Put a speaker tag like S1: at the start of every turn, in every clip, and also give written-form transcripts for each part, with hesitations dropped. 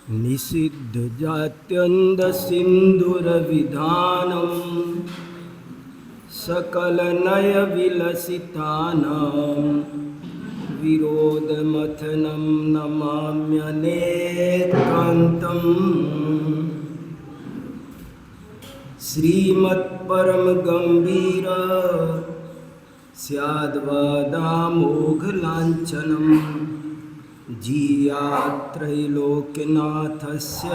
S1: निषिद्ध जात्यन्ध सिंधुरविधानं सकल नय विलसितानां विरोधमथनं नमाम्यनेकान्तम् श्रीमत्परम गंभीर स्याद्वादामोघलाञ्छनं जीयात्रैलोक्यनाथस्य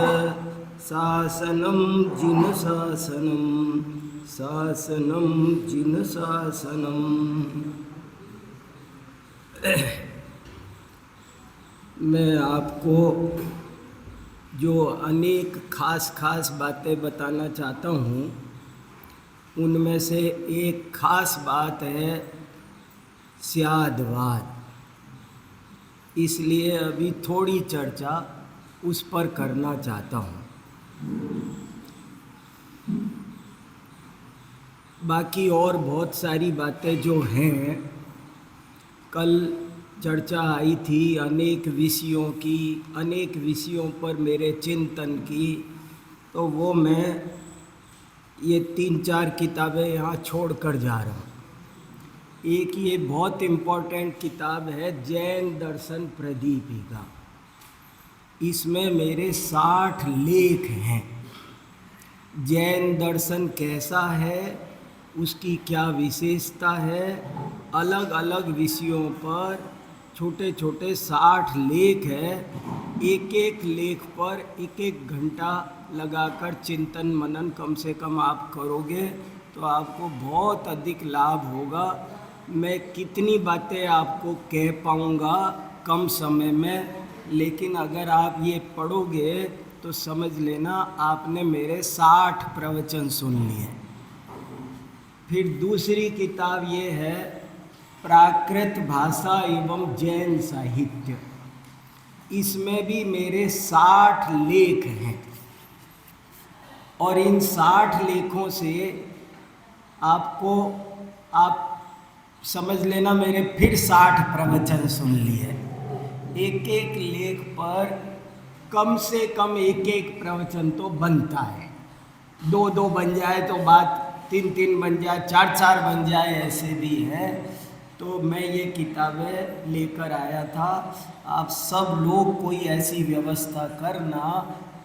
S1: शासनं जिनशासनं शासनं जिनशासनं। मैं आपको जो अनेक खास बातें बताना चाहता हूँ, उनमें से एक खास बात है स्यादवाद। इसलिए अभी थोड़ी चर्चा उस पर करना चाहता हूँ। बाकी और बहुत सारी बातें जो हैं, कल चर्चा आई थी अनेक विषयों पर मेरे चिंतन की, तो वो मैं ये 3-4 किताबें यहाँ छोड़ कर जा रहा हूँ। एक ये बहुत इम्पोर्टेंट किताब है जैन दर्शन प्रदीपिका। इसमें मेरे 60 लेख हैं। जैन दर्शन कैसा है, उसकी क्या विशेषता है, अलग अलग विषयों पर छोटे छोटे 60 लेख है। एक एक लेख पर एक एक घंटा लगाकर चिंतन मनन कम से कम आप करोगे तो आपको बहुत अधिक लाभ होगा। मैं कितनी बातें आपको कह पाऊँगा कम समय में, लेकिन अगर आप ये पढ़ोगे तो समझ लेना आपने मेरे 60 प्रवचन सुन लिए। फिर दूसरी किताब ये है प्राकृत भाषा एवं जैन साहित्य। इसमें भी मेरे 60 लेख हैं और इन 60 लेखों से आप समझ लेना मेरे फिर 60 प्रवचन सुन लिए। एक एक लेख पर कम से कम एक एक प्रवचन तो बनता है। 2-2 बन जाए तो बात, 3-3 बन जाए, 4-4 बन जाए, ऐसे भी है। तो मैं ये किताबें लेकर आया था। आप सब लोग कोई ऐसी व्यवस्था करना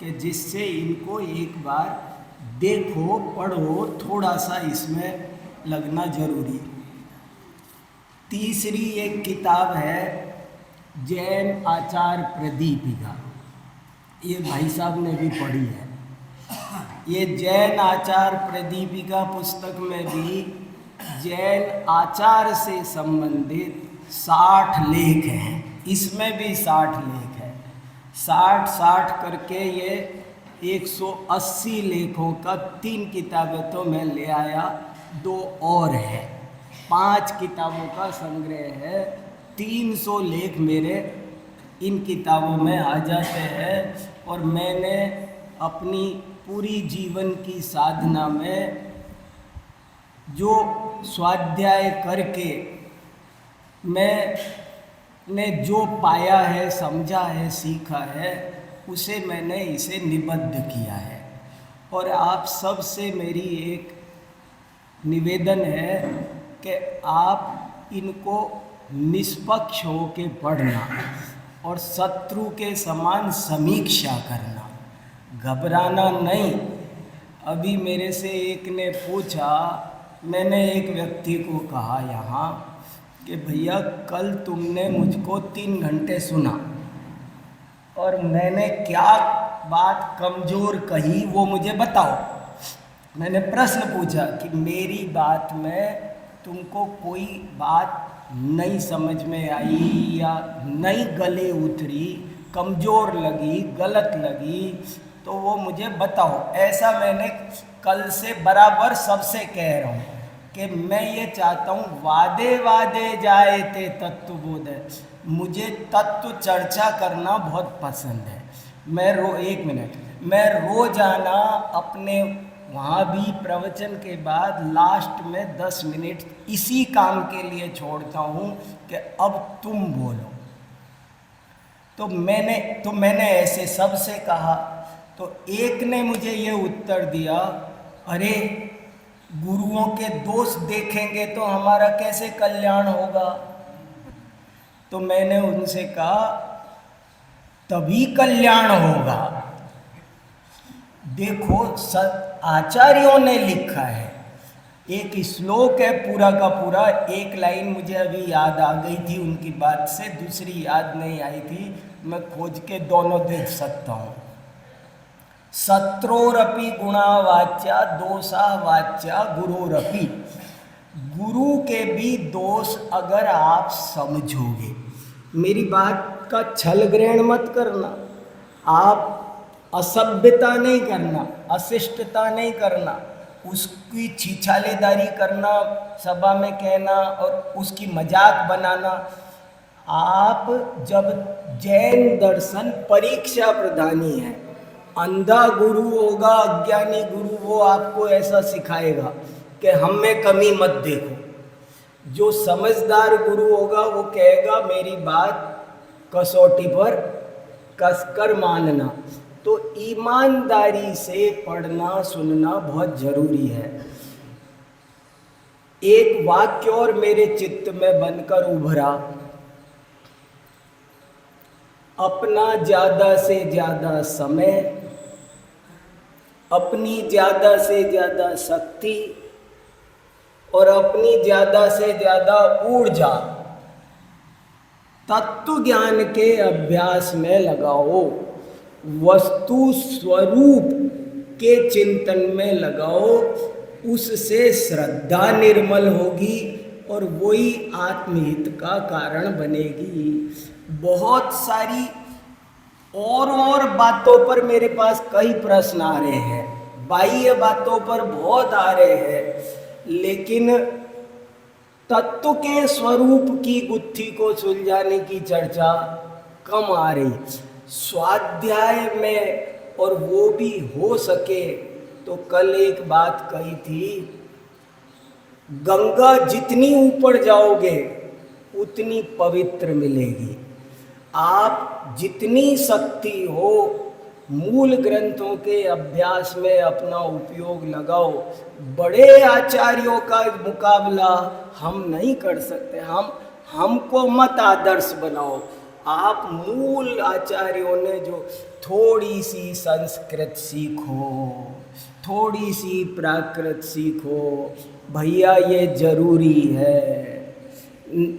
S1: कि जिससे इनको एक बार देखो, पढ़ो, थोड़ा सा इसमें लगना जरूरी। तीसरी एक किताब है जैन आचार प्रदीपिका। ये भाई साहब ने भी पढ़ी है। ये जैन आचार प्रदीपिका पुस्तक में भी जैन आचार से संबंधित 60 लेख हैं। इसमें भी 60 लेख हैं। 60 करके ये 180 लेखों का 3 किताबें तो मैं ले आया, 2 और है। 5 किताबों का संग्रह है। 300 लेख मेरे इन किताबों में आ जाते हैं। और मैंने अपनी पूरी जीवन की साधना में जो स्वाध्याय करके मैंने जो पाया है, समझा है, सीखा है, उसे मैंने इसे निबद्ध किया है। और आप सब से मेरी एक निवेदन है कि आप इनको निष्पक्ष होकर पढ़ना और शत्रु के समान समीक्षा करना, घबराना नहीं। अभी मेरे से एक ने पूछा, मैंने एक व्यक्ति को कहा यहाँ कि भैया कल तुमने मुझको 3 घंटे सुना और मैंने क्या बात कमज़ोर कही वो मुझे बताओ। मैंने प्रश्न पूछा कि मेरी बात में तुमको कोई बात नहीं समझ में आई या नहीं गले उतरी, कमज़ोर लगी, गलत लगी, तो वो मुझे बताओ। ऐसा मैंने कल से बराबर सबसे कह रहा हूँ कि मैं ये चाहता हूँ वादे जाए ते तत्वबोध है। मुझे तत्व चर्चा करना बहुत पसंद है। मैं रोजाना अपने वहाँ भी प्रवचन के बाद लास्ट में 10 मिनट इसी काम के लिए छोड़ता हूँ कि अब तुम बोलो। तो मैंने ऐसे सबसे कहा। तो एक ने मुझे ये उत्तर दिया, अरे गुरुओं के दोष देखेंगे तो हमारा कैसे कल्याण होगा। तो मैंने उनसे कहा, तभी कल्याण होगा। देखो, आचार्यों ने लिखा है, एक श्लोक है पूरा का पूरा, एक लाइन मुझे अभी याद आ गई थी उनकी बात से, दूसरी याद नहीं आई थी, मैं खोज के दोनों देख सकता हूँ। शत्रोरपि गुणा वाच्या दोषा वाच्या गुरोरपि। गुरु के भी दोष अगर आप समझोगे, मेरी बात का छल ग्रहण मत करना, आप असभ्यता नहीं करना, अशिष्टता नहीं करना, उसकी छीछालेदारी करना, सभा में कहना और उसकी मजाक बनाना। आप जब जैन दर्शन परीक्षा प्रधानी है, अंधा गुरु होगा, अज्ञानी गुरु, वो आपको ऐसा सिखाएगा कि हम में कमी मत देखो। जो समझदार गुरु होगा वो कहेगा मेरी बात कसौटी पर कसकर मानना। तो ईमानदारी से पढ़ना सुनना बहुत जरूरी है। एक वाक्य और मेरे चित्त में बनकर उभरा, अपना ज़्यादा से ज़्यादा समय, अपनी ज़्यादा से ज़्यादा शक्ति और अपनी ज़्यादा से ज़्यादा ऊर्जा तत्व ज्ञान के अभ्यास में लगाओ, वस्तु स्वरूप के चिंतन में लगाओ। उससे श्रद्धा निर्मल होगी और वही आत्महित का कारण बनेगी। बहुत सारी और बातों पर मेरे पास कई प्रश्न आ रहे हैं, बाह्य बातों पर बहुत आ रहे हैं, लेकिन तत्व के स्वरूप की गुत्थी को सुलझाने की चर्चा कम आ रही। स्वाध्याय में, और वो भी हो सके तो कल एक बात कही थी, गंगा जितनी ऊपर जाओगे उतनी पवित्र मिलेगी। आप जितनी शक्ति हो मूल ग्रंथों के अभ्यास में अपना उपयोग लगाओ। बड़े आचार्यों का मुकाबला हम नहीं कर सकते, हमको मत आदर्श बनाओ। आप मूल आचार्यों ने जो थोड़ी सी संस्कृत सीखो, थोड़ी सी प्राकृत सीखो, भैया ये जरूरी है।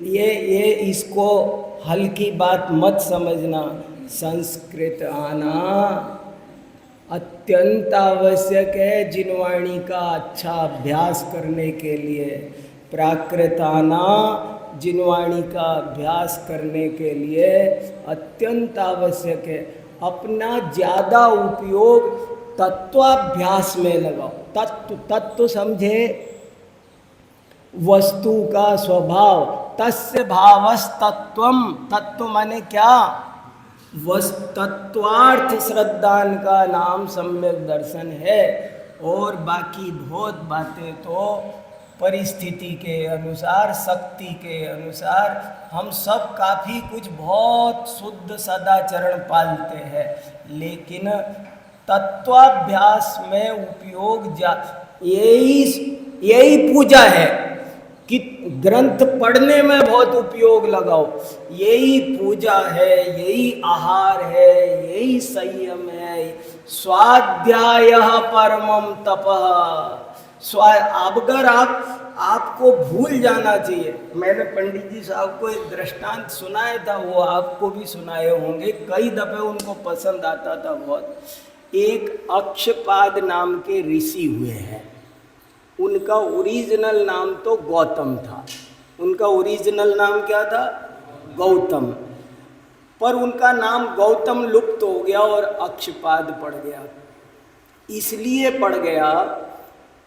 S1: ये इसको हल्की बात मत समझना। संस्कृत आना अत्यंत आवश्यक है जिनवाणी का अच्छा अभ्यास करने के लिए। प्राकृत आना जिनवाणी का अभ्यास करने के लिए अत्यंत आवश्यक है। अपना ज़्यादा उपयोग तत्वाभ्यास में लगाओ। तत्व समझे, वस्तु का स्वभाव, तस्य भावस्तत्वम। तत्व माने क्या? तत्वार्थ श्रद्धान का नाम सम्यक दर्शन है। और बाकी बहुत बातें तो परिस्थिति के अनुसार, शक्ति के अनुसार, हम सब काफ़ी कुछ बहुत शुद्ध सदाचरण पालते हैं, लेकिन तत्वाभ्यास में उपयोग यही पूजा है कि ग्रंथ पढ़ने में बहुत उपयोग लगाओ। यही पूजा है, यही आहार है, यही संयम है। स्वाध्यायः परमं तपः। अगर आपको भूल जाना चाहिए। मैंने पंडित जी साहब को एक दृष्टांत सुनाया था, वो आपको भी सुनाए होंगे, कई दफ़े उनको पसंद आता था बहुत। एक अक्षपाद नाम के ऋषि हुए हैं। उनका ओरिजिनल नाम तो गौतम था। उनका ओरिजिनल नाम क्या था? गौतम। पर उनका नाम गौतम लुप्त हो गया और अक्षपाद पड़ गया। इसलिए पड़ गया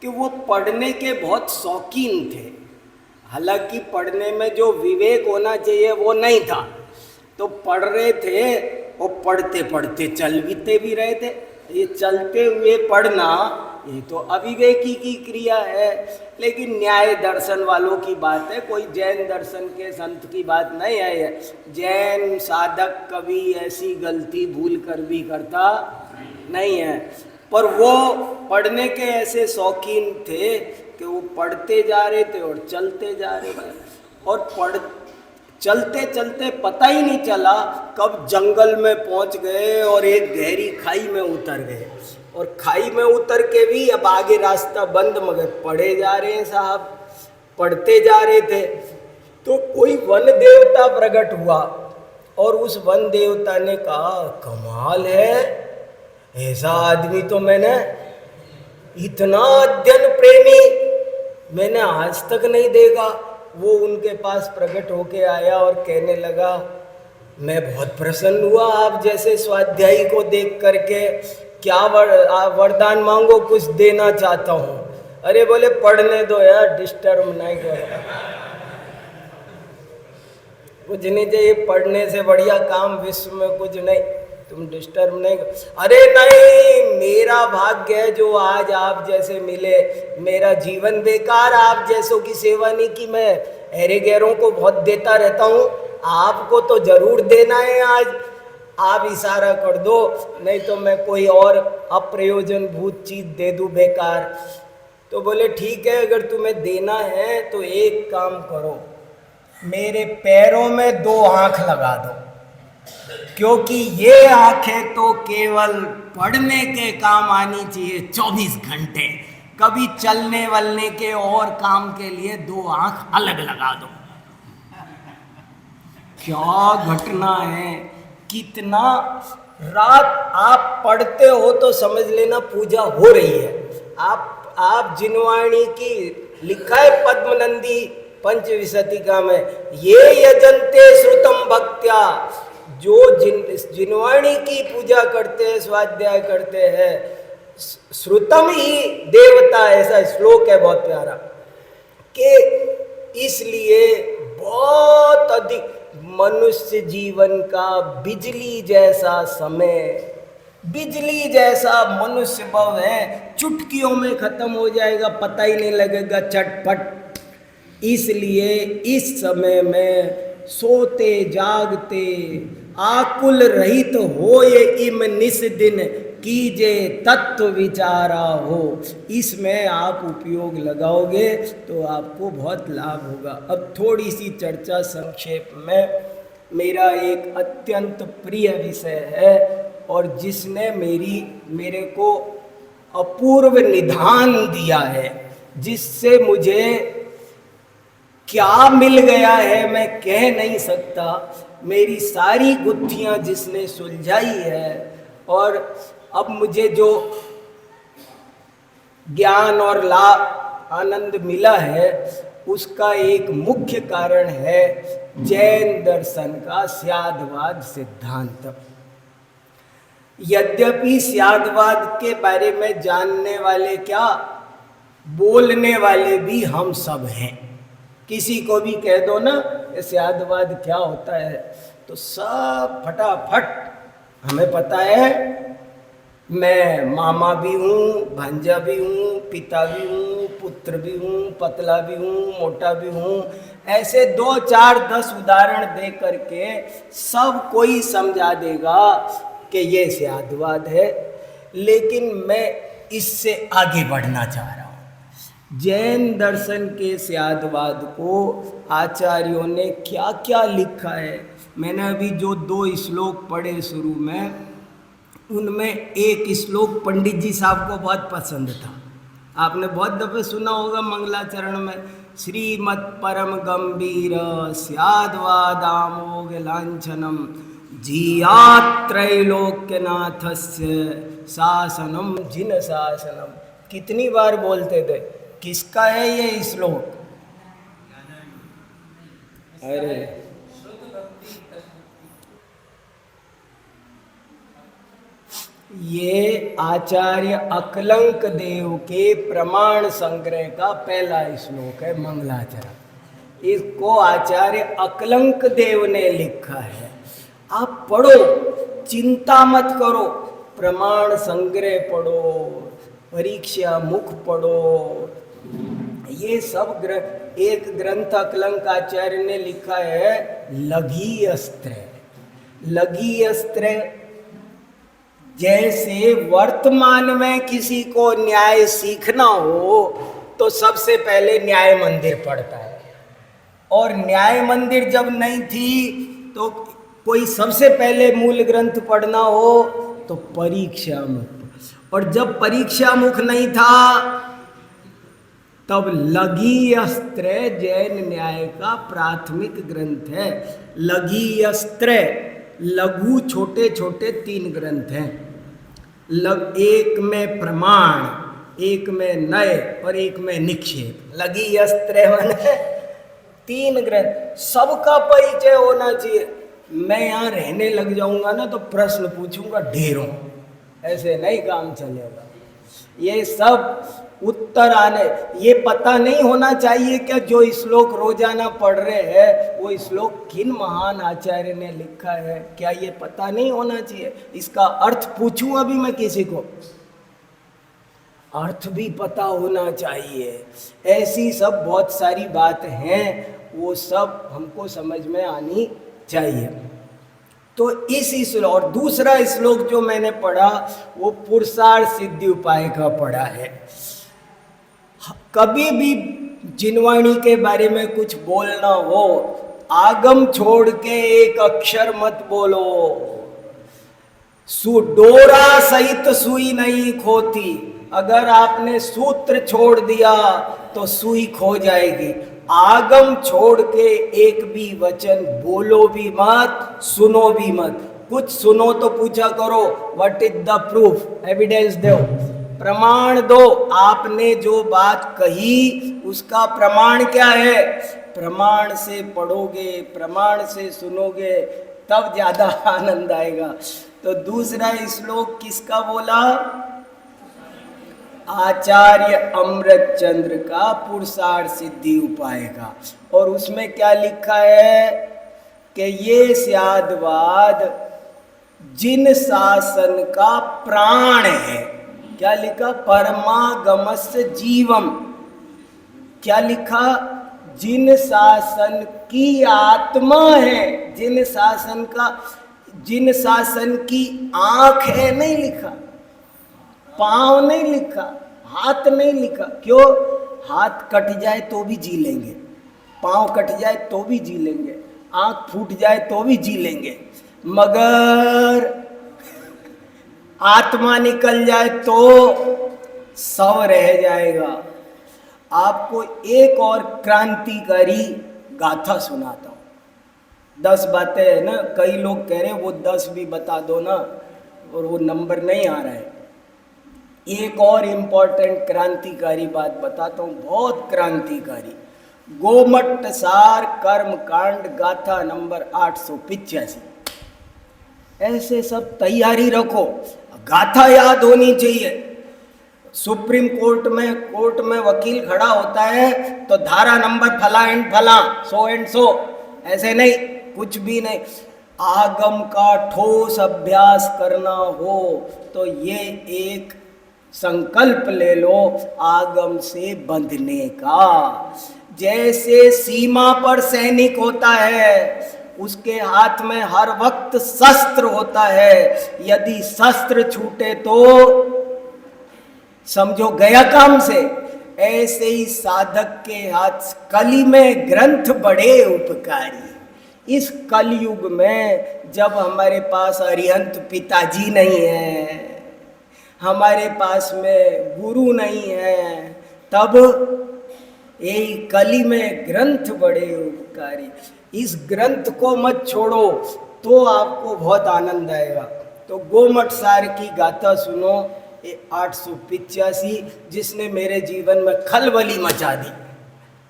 S1: कि वो पढ़ने के बहुत शौकीन थे। हालांकि पढ़ने में जो विवेक होना चाहिए वो नहीं था, तो पढ़ रहे थे और पढ़ते पढ़ते चलते भी रहे थे। ये चलते हुए पढ़ना ये तो अविवेकी की क्रिया है। लेकिन न्याय दर्शन वालों की बात है, कोई जैन दर्शन के संत की बात नहीं है। जैन साधक कभी ऐसी गलती भूल कर भी करता नहीं है। पर वो पढ़ने के ऐसे शौकीन थे कि वो पढ़ते जा रहे थे और चलते जा रहे थे, और चलते चलते पता ही नहीं चला कब जंगल में पहुंच गए और एक गहरी खाई में उतर गए। और खाई में उतर के भी अब आगे रास्ता बंद, मगर पढ़े जा रहे हैं साहब, पढ़ते जा रहे थे। तो कोई वन देवता प्रकट हुआ और उस वन देवता ने कहा, कमाल है, ऐसा आदमी तो मैंने, इतना अध्ययन प्रेमी मैंने आज तक नहीं देखा। वो उनके पास प्रकट होके आया और कहने लगा, मैं बहुत प्रसन्न हुआ आप जैसे स्वाध्यायी को देख करके, क्या वरदान मांगो, कुछ देना चाहता हूँ। अरे बोले पढ़ने दो यार, डिस्टर्ब नहीं करो, कुछ नहीं चाहिए, पढ़ने से बढ़िया काम विश्व में कुछ नहीं, तुम डिस्टर्ब नहीं करो। अरे नहीं, मेरा भाग्य है जो आज आप जैसे मिले, मेरा जीवन बेकार आप जैसों की सेवा नहीं की। मैं अरे गैरों को बहुत देता रहता हूँ, आपको तो जरूर देना है आज, आप इशारा कर दो, नहीं तो मैं कोई और अप्रयोजनभूत चीज दे दूं बेकार। तो बोले ठीक है, अगर तुम्हें देना है तो एक काम करो, मेरे पैरों में 2 आंख लगा दो, क्योंकि ये आंखें तो केवल पढ़ने के काम आनी चाहिए 24 घंटे, कभी चलने वलने के और काम के लिए 2 आंख अलग लगा दो। क्या घटना है, कितना रात आप पढ़ते हो तो समझ लेना पूजा हो रही है। आप जिनवाणी की लिखा है पद्मनंदी पंचविंशतिका में, ये यजन्ते श्रुतम भक्त्या, जो जिनवाणी की पूजा करते हैं, स्वाध्याय करते हैं, श्रुतम ही देवता, ऐसा श्लोक है बहुत प्यारा। कि इसलिए बहुत अधिक मनुष्य जीवन का बिजली जैसा समय, बिजली जैसा मनुष्य भव है, चुटकियों में खत्म हो जाएगा, पता ही नहीं लगेगा, चटपट। इसलिए इस समय में सोते जागते आकुल रहित हो, ये इम निस दिन कीजे तत्व विचारा हो। इसमें आप उपयोग लगाओगे तो आपको बहुत लाभ होगा। अब थोड़ी सी चर्चा संक्षेप में। मेरा एक अत्यंत प्रिय विषय है और जिसने मेरे को अपूर्व निधान दिया है, जिससे मुझे क्या मिल गया है मैं कह नहीं सकता। मेरी सारी गुत्थियां जिसने सुलझाई है, और अब मुझे जो ज्ञान और लाभ आनंद मिला है, उसका एक मुख्य कारण है जैन दर्शन का स्यादवाद सिद्धांत। यद्यपि स्यादवाद के बारे में जानने वाले क्या, बोलने वाले भी हम सब हैं। किसी को भी कह दो ना स्यादवाद क्या होता है, तो सब फटाफट हमें पता है। मैं मामा भी हूँ, भांजा भी हूँ, पिता भी हूँ, पुत्र भी हूँ, पतला भी हूँ, मोटा भी हूँ। ऐसे 2, 4, 10 उदाहरण दे करके सब कोई समझा देगा कि ये स्यादवाद है। लेकिन मैं इससे आगे बढ़ना चाह रहा हूँ। जैन दर्शन के स्यादवाद को आचार्यों ने क्या क्या लिखा है। मैंने अभी जो 2 श्लोक पढ़े शुरू में, उनमें एक श्लोक पंडित जी साहब को बहुत पसंद था। आपने बहुत दफे सुना होगा मंगलाचरण में, श्रीमत् परम गंभीर स्याद्वादामोघ लांछनम जियात् त्रैलोक्यनाथस्य शासनम जिन शासनम। कितनी बार बोलते थे, किसका है ये श्लोक? अरे ये आचार्य अकलंक देव के प्रमाण संग्रह का पहला श्लोक है, मंगलाचरण। इसको आचार्य अकलंक देव ने लिखा है। आप पढ़ो, चिंता मत करो, प्रमाण संग्रह पढ़ो, परीक्षा मुख पढ़ो, ये सब एक ग्रंथ अलंकाचार्य ने लिखा है लघी अस्त्र। लघी अस्त्र जैसे वर्तमान में किसी को न्याय सीखना हो तो सबसे पहले न्याय मंदिर पढ़ता है, और न्याय मंदिर जब नहीं थी तो कोई सबसे पहले मूल ग्रंथ पढ़ना हो तो परीक्षा मुख, और जब परीक्षा मुख नहीं था तब लघी अस्त्र जैन न्याय का प्राथमिक ग्रंथ है। लघी अस्त्र, लघु छोटे छोटे 3 ग्रंथ हैं, एक में प्रमाण, एक में नय और एक में निक्षेप। लघी अस्त्र माने 3 ग्रंथ, सबका परिचय होना चाहिए। मैं यहाँ रहने लग जाऊंगा ना तो प्रश्न पूछूंगा ढेरों, ऐसे नहीं काम चलेगा। ये सब उत्तर आने, ये पता नहीं होना चाहिए क्या जो श्लोक रोजाना पढ़ रहे हैं वो श्लोक किन महान आचार्य ने लिखा है, क्या ये पता नहीं होना चाहिए? इसका अर्थ पूछूं अभी मैं किसी को, अर्थ भी पता होना चाहिए। ऐसी सब बहुत सारी बात हैं, वो सब हमको समझ में आनी चाहिए। तो इस श्लोक, और दूसरा श्लोक जो मैंने पढ़ा वो पुरुषार्थ सिद्धि उपाय का पढ़ा है। कभी भी जिनवाणी के बारे में कुछ बोलना हो, आगम छोड़ के एक अक्षर मत बोलो। डोरा सहित सुई नहीं खोती, अगर आपने सूत्र छोड़ दिया तो सुई खो जाएगी। आगम छोड़ के एक भी वचन बोलो भी मत, सुनो भी मत। कुछ सुनो तो पूछा करो what is the proof, evidence दो, प्रमाण दो। आपने जो बात कही उसका प्रमाण क्या है? प्रमाण से पढ़ोगे, प्रमाण से सुनोगे, तब ज्यादा आनंद आएगा। तो दूसरा श्लोक किसका बोला? आचार्य अमृत चंद्र का पुरुषार्थ सिद्धि उपाय का। और उसमें क्या लिखा है कि ये स्यादवाद जिन शासन का प्राण है। क्या लिखा? परमागमस्य जीवम। क्या लिखा? जिन शासन की आत्मा है, जिन शासन का, जिन शासन की आंख है नहीं लिखा, पांव नहीं लिखा, हाथ नहीं लिखा। क्यों? हाथ कट जाए तो भी जी लेंगे, पांव कट जाए तो भी जी लेंगे, आंख फूट जाए तो भी जी लेंगे, मगर आत्मा निकल जाए तो सब रह जाएगा। आपको एक और क्रांतिकारी गाथा सुनाता हूं। 10 बातें है ना, कई लोग कह रहे हैं वो 10 भी बता दो ना, और वो नंबर नहीं आ रहा है। एक और इम्पोर्टेंट क्रांतिकारी बात बताता हूँ, बहुत क्रांतिकारी। गोमट्ट सार कर्म कांड गाथा नंबर 885। ऐसे सब तैयारी रखो, गाथा याद होनी चाहिए। सुप्रीम कोर्ट में वकील खड़ा होता है तो धारा नंबर फला एंड फला, सो एंड सो, ऐसे नहीं, कुछ भी नहीं। आगम का ठोस अभ्यास करना हो तो ये एक संकल्प ले लो आगम से बंधने का। जैसे सीमा पर सैनिक होता है, उसके हाथ में हर वक्त शस्त्र होता है, यदि शस्त्र छूटे तो समझो गया काम से। ऐसे ही साधक के हाथ कली में ग्रंथ बड़े उपकारी। इस कलयुग में जब हमारे पास अरिहंत पिताजी नहीं है, हमारे पास में गुरु नहीं है, तब यही कली में ग्रंथ बड़े उपकारी। इस ग्रंथ को मत छोड़ो तो आपको बहुत आनंद आएगा। तो गोमट सार की गाथा सुनो, 885, जिसने मेरे जीवन में खलबली मचा दी,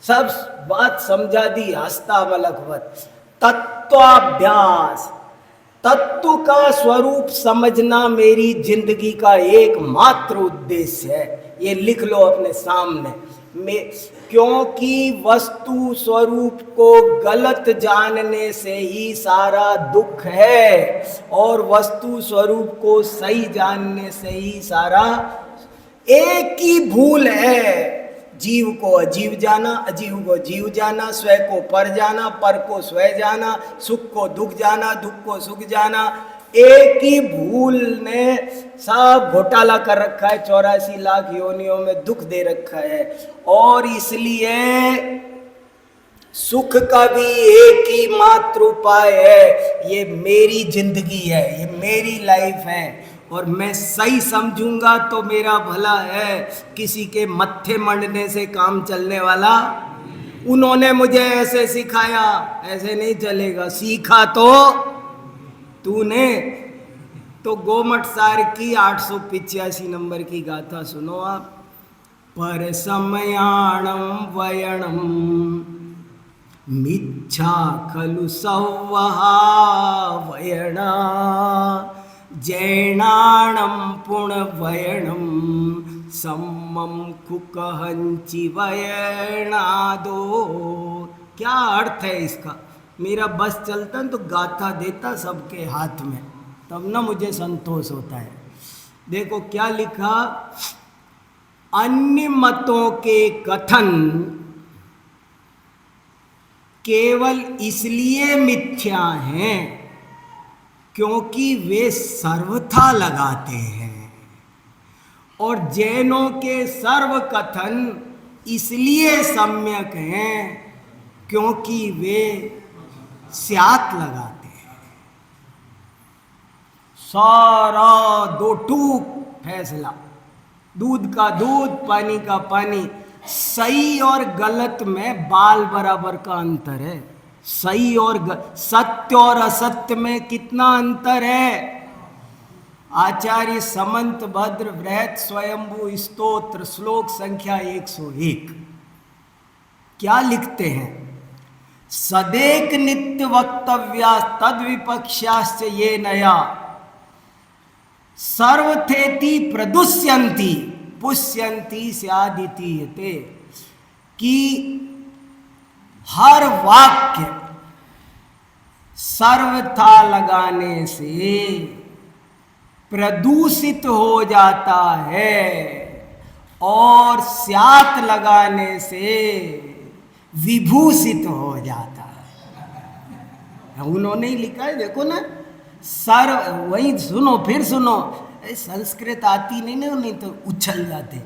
S1: सब बात समझा दी हंसता मलकवत। तत्वाभ्यास, तत्व का स्वरूप समझना मेरी जिंदगी का एकमात्र उद्देश्य है। ये लिख लो अपने सामने में, क्योंकि वस्तु स्वरूप को गलत जानने से ही सारा दुख है, और वस्तु स्वरूप को सही जानने से ही सारा। एक ही भूल है, जीव को अजीव जाना, अजीव को जीव जाना, स्वयं को पर जाना, पर को स्वयं जाना, सुख को दुख जाना, दुख को सुख जाना। एक ही भूल ने सब घोटाला कर रखा है, 84 लाख योनियों में दुख दे रखा है। और इसलिए सुख का भी एक ही मात्र उपाय है, ये मेरी जिंदगी है, ये मेरी लाइफ है, और मैं सही समझूंगा तो मेरा भला है। किसी के मत्थे मंडने से काम चलने वाला, उन्होंने मुझे ऐसे सिखाया, ऐसे नहीं चलेगा। सीखा तो तूने। तो गोमट सार की 885 नंबर की गाथा सुनो आप। पर समयाणम वयणम मिच्छा खलु सौवहा वयणा जैनाणम पुण्यवयणम सम्मम कुकहंचि वयणादो। क्या अर्थ है इसका? मेरा बस चलता तो गाथा देता सबके हाथ में, तब ना मुझे संतोष होता है। देखो क्या लिखा, अन्य मतों के कथन केवल इसलिए मिथ्या हैं क्योंकि वे सर्वथा लगाते हैं, और जैनों के सर्व कथन इसलिए सम्यक हैं क्योंकि वे स्यात लगाते हैं। सारा दो टूक फैसला, दूध का दूध, पानी का पानी। सही और गलत में बाल बराबर का अंतर है। सही और सत्य और असत्य में कितना अंतर है? आचार्य समंत भद्र बृहत स्वयंभू स्तोत्र श्लोक संख्या 101 क्या लिखते हैं? सदेक नित्य वक्तव्या तद विपक्षाश्च ये नया सर्वथेति प्रदुष्यन्ति पुष्यन्ति स्यादितीयते। कि हर वाक्य सर्वथा लगाने से प्रदूषित हो जाता है और स्यात लगाने से विभूषित हो जाता है। उन्होंने ही लिखा है, देखो ना। वही सुनो, फिर सुनो। संस्कृत आती नहीं ना, नहीं तो उछल जाते।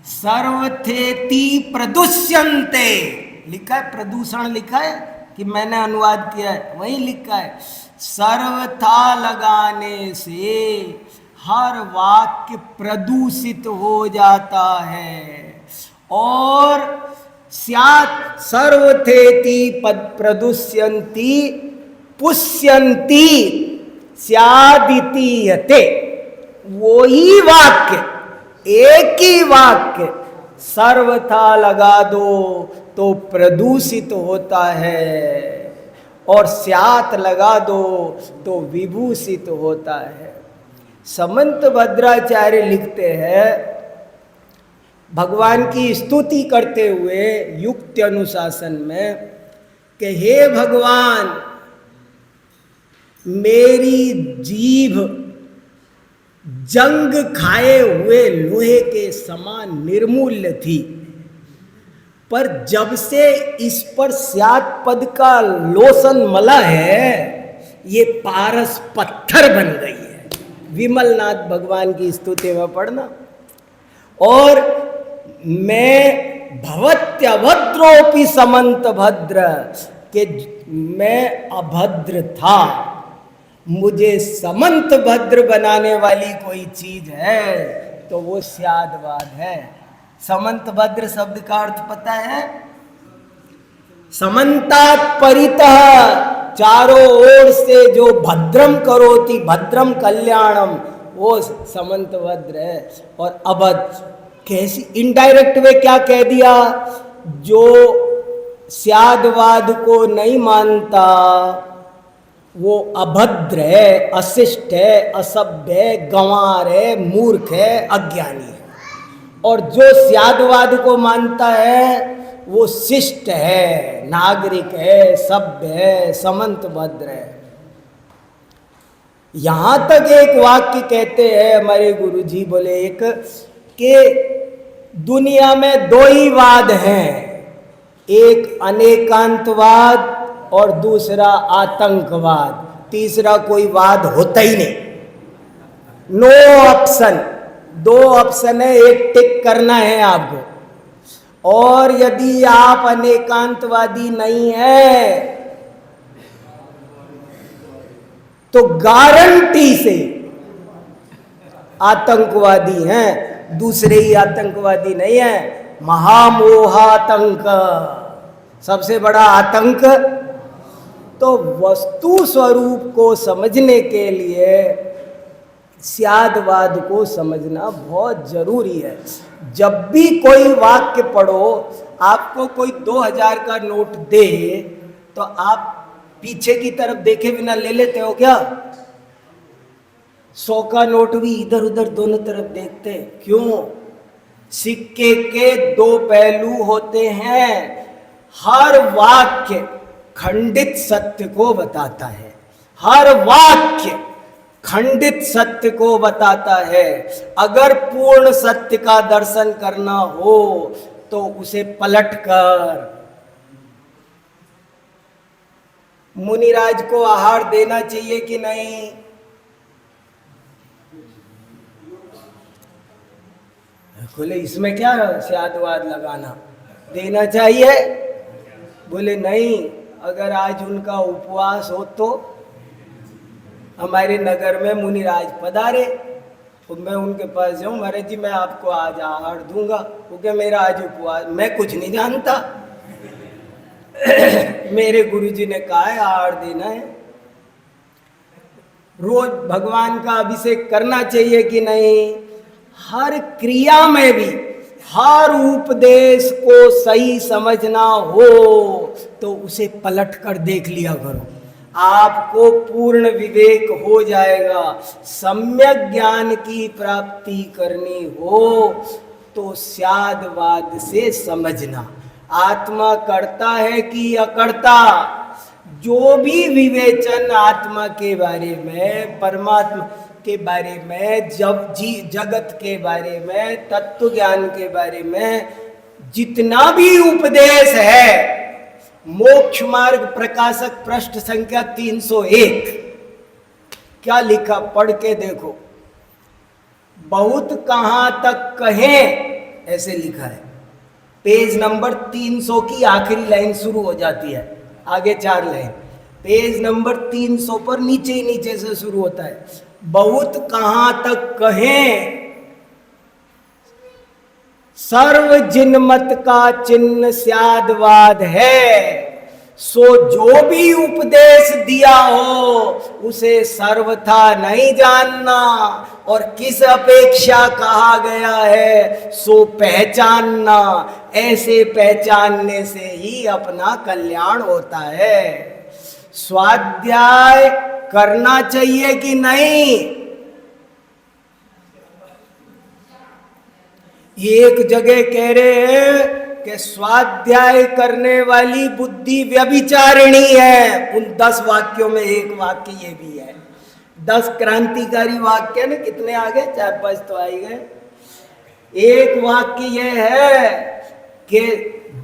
S1: सर्वथेति प्रदुष्यन्ते लिखा है, प्रदूषण लिखा है कि मैंने अनुवाद किया है, वही लिखा है। सर्वथा लगाने से हर वाक्य प्रदूषित हो जाता है, और स्यात् सर्वथेति प्रदुष्यन्ति पुष्यन्ति स्यादितीयते। वो ही वाक्य, एक ही वाक्य सर्वथा लगा दो तो प्रदूषित होता है, और स्यात् लगा दो तो विभूषित होता है। समंत भद्राचार्य लिखते हैं, भगवान की स्तुति करते हुए युक्ति अनुशासन में, कि हे भगवान, मेरी जीभ जंग खाए हुए लोहे के समान निर्मूल्य थी, पर जब से इस पर स्यात् पद का लोसन मला है, ये पारस पत्थर बन गई है। विमलनाथ भगवान की स्तुति में पढ़ना। और मैं भवत्यभद्रोपि समंत भद्र, के मैं अभद्र था, मुझे समंत भद्र बनाने वाली कोई चीज है तो वो स्यादवाद है। समंत भद्र शब्द का अर्थ पता है? समन्तात परितः, चारों ओर से जो भद्रम करोति, भद्रम कल्याणम, वो समंत भद्र है। और अभद्र कैसी इनडायरेक्ट वे क्या कह दिया? जो स्यादवाद को नहीं मानता वो अभद्र है, अशिष्ट है, असभ्य है, गंवार है, मूर्ख है, अज्ञानी है। और जो स्यादवाद को मानता है वो शिष्ट है, नागरिक है, सभ्य है, समंत भद्र है। यहां तक एक वाक्य कहते हैं हमारे गुरुजी बोले, एक कि दुनिया में दो ही वाद हैं, एक अनेकांतवाद और दूसरा आतंकवाद। तीसरा कोई वाद होता ही नहीं, नो ऑप्शन। दो ऑप्शन है, एक टिक करना है आपको। और यदि आप अनेकांतवादी नहीं है तो गारंटी से आतंकवादी हैं, दूसरे ही आतंकवादी नहीं है। महामोहातंक सबसे बड़ा आतंक। तो वस्तु स्वरूप को समझने के लिए स्यादवाद को समझना बहुत जरूरी है। जब भी कोई वाक्य पढ़ो, आपको कोई 2000 का नोट दे तो आप पीछे की तरफ देखे बिना ले लेते हो क्या? 100 का नोट भी इधर उधर दोनों तरफ देखते, क्यों? सिक्के के दो पहलू होते हैं। हर वाक्य खंडित सत्य को बताता है, हर वाक्य खंडित सत्य को बताता है। अगर पूर्ण सत्य का दर्शन करना हो तो उसे पलटकर मुनिराज को आहार देना चाहिए कि नहीं? बोले इसमें क्या स्यादवाद लगाना, देना चाहिए। बोले नहीं, अगर आज उनका उपवास हो तो हमारे नगर में मुनिराज पधारे तो मैं उनके पास जाऊं, महाराज जी मैं आपको आज आहार दूंगा, क्योंकि मेरा आज उपवास, मैं कुछ नहीं जानता मेरे गुरुजी ने कहा है आहार देना है। रोज भगवान का अभिषेक करना चाहिए कि नहीं? हर क्रिया में भी हर उपदेश को सही समझना हो तो उसे पलट कर देख लिया करो, आपको पूर्ण विवेक हो जाएगा। सम्यक ज्ञान की प्राप्ति करनी हो तो स्यादवाद से समझना, आत्मा करता है कि अकर्ता। जो भी विवेचन आत्मा के बारे में, परमात्मा के बारे में, जगत के बारे में, तत्व ज्ञान के बारे में जितना भी उपदेश है, मोक्ष मार्ग प्रकाशक पृष्ठ संख्या 301 क्या लिखा, पढ़ के देखो। बहुत कहां तक कहें ऐसे लिखा है। पेज नंबर 300 की आखिरी लाइन शुरू हो जाती है, आगे 4 लाइन। पेज नंबर 300 पर नीचे ही नीचे से शुरू होता है। बहुत कहां तक कहें, सर्व जिनमत का चिन्ह स्यादवाद है। सो जो भी उपदेश दिया हो उसे सर्वथा नहीं जानना, और किस अपेक्षा कहा गया है सो पहचानना। ऐसे पहचानने से ही अपना कल्याण होता है। स्वाध्याय करना चाहिए कि नहीं? एक जगह कह रहे हैं कि स्वाध्याय करने वाली बुद्धि व्यभिचारिणी है। उन 10 वाक्यों में एक वाक्य ये भी है। 10 क्रांतिकारी वाक्य ने कितने आ गए? 4-5 तो आ ही गए। एक वाक्य ये है कि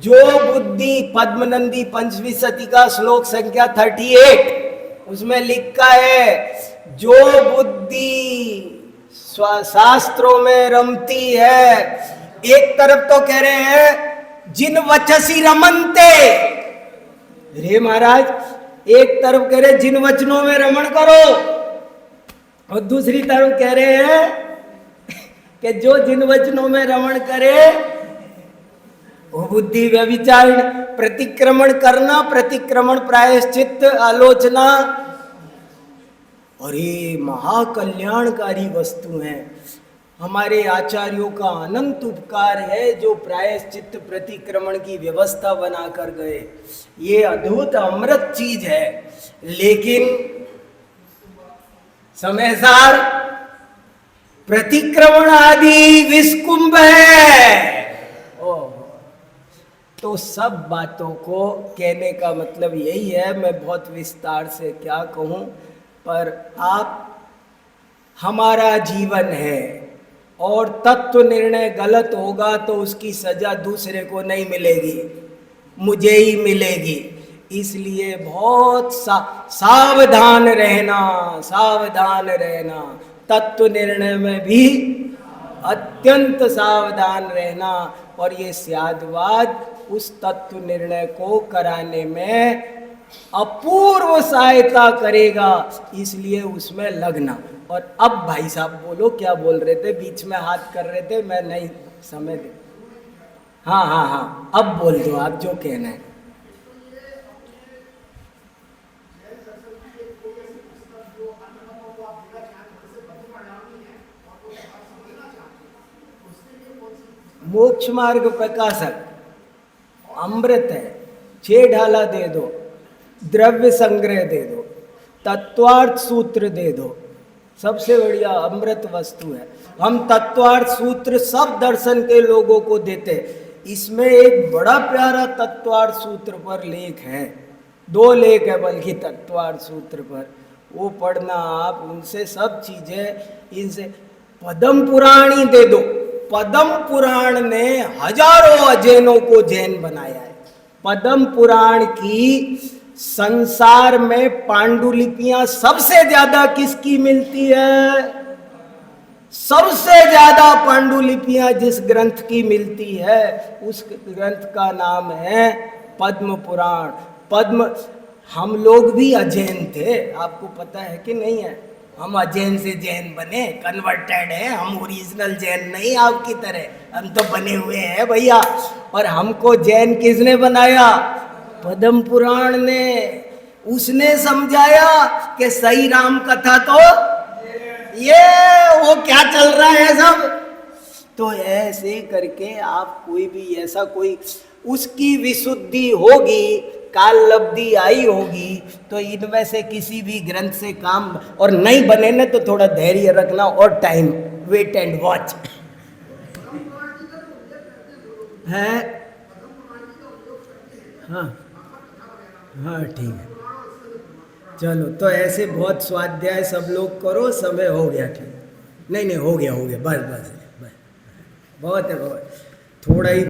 S1: जो बुद्धि, पद्मनंदी पंचविंशति का श्लोक संख्या 38, उसमें लिखा है जो बुद्धि शास्त्रों में रमती है। एक तरफ तो कह रहे हैं जिन वचसी रमनते, रे महाराज, एक तरफ कह रहे जिन वचनों में रमण करो, और दूसरी तरफ कह रहे हैं कि जो जिन वचनों में रमण करे वो बुद्धि व्यभिचारिणी। प्रतिक्रमण करना, प्रतिक्रमण प्रायश्चित, आलोचना, और ये महाकल्याणकारी वस्तु हैं। हमारे आचार्यों का अनंत उपकार है जो प्रायश्चित प्रतिक्रमण की व्यवस्था बना कर गए। ये अद्भुत अमृत चीज है, लेकिन समय सार प्रतिक्रमण आदि विस्कुंभ है। तो सब बातों को कहने का मतलब यही है, मैं बहुत विस्तार से क्या कहूं, पर आप, हमारा जीवन है, और तत्व निर्णय गलत होगा तो उसकी सजा दूसरे को नहीं मिलेगी, मुझे ही मिलेगी। इसलिए बहुत सावधान रहना, सावधान रहना, तत्व निर्णय में भी अत्यंत सावधान रहना। और ये स्यादवाद उस तत्व निर्णय को कराने में अपूर्व सहायता करेगा, इसलिए उसमें लगना। और अब भाई साहब बोलो, क्या बोल रहे थे? बीच में हाथ कर रहे थे, मैं नहीं समय दे। हाँ हाँ हाँ, अब बोल दो आप जो कहना है। मोक्ष मार्ग प्रकाशक अमृत है, 6 ढाला दे दो, द्रव्य संग्रह दे दो, तत्वार्थ सूत्र दे दो, सबसे बढ़िया अमृत वस्तु है। हम तत्वार्थ सूत्र सब दर्शन के लोगों को देते। इसमें एक बड़ा प्यारा तत्वार्थ सूत्र पर लेख है, 2 लेख है बल्कि तत्वार्थ सूत्र पर, वो पढ़ना आप, उनसे सब चीजें। इनसे पद्म पुराण ही दे दो। पद्म पुराण ने हजारों अजैनों को जैन बनाया है। पद्म पुराण की संसार में पांडुलिपियां सबसे ज्यादा किसकी मिलती है? सबसे ज्यादा पांडुलिपियां जिस ग्रंथ की मिलती है उस ग्रंथ का नाम है पद्म पुराण। पद्म, हम लोग भी अजैन थे, आपको पता है कि नहीं है? हम अजैन से जैन बने, कन्वर्टेड है हम, ओरिजिनल जैन नहीं आपकी तरह, हम तो बने हुए हैं भैया। और हमको जैन किसने बनाया? पद्म पुराण ने। उसने समझाया कि सही राम कथा तो ये वो क्या चल रहा है सब। तो ऐसे करके आप कोई भी ऐसा कोई उसकी विशुद्धि होगी, काल लब्धि आई होगी, तो इनमें से किसी भी ग्रंथ से काम, और नहीं बने ना तो थोड़ा धैर्य रखना और टाइम, वेट एंड वॉच है। हाँ हाँ ठीक है, चलो तो ऐसे बहुत स्वाध्याय सब लोग करो। समय हो गया, ठीक? नहीं नहीं, हो गया, बस बस बस, बहुत है, बहुत थोड़ा ही।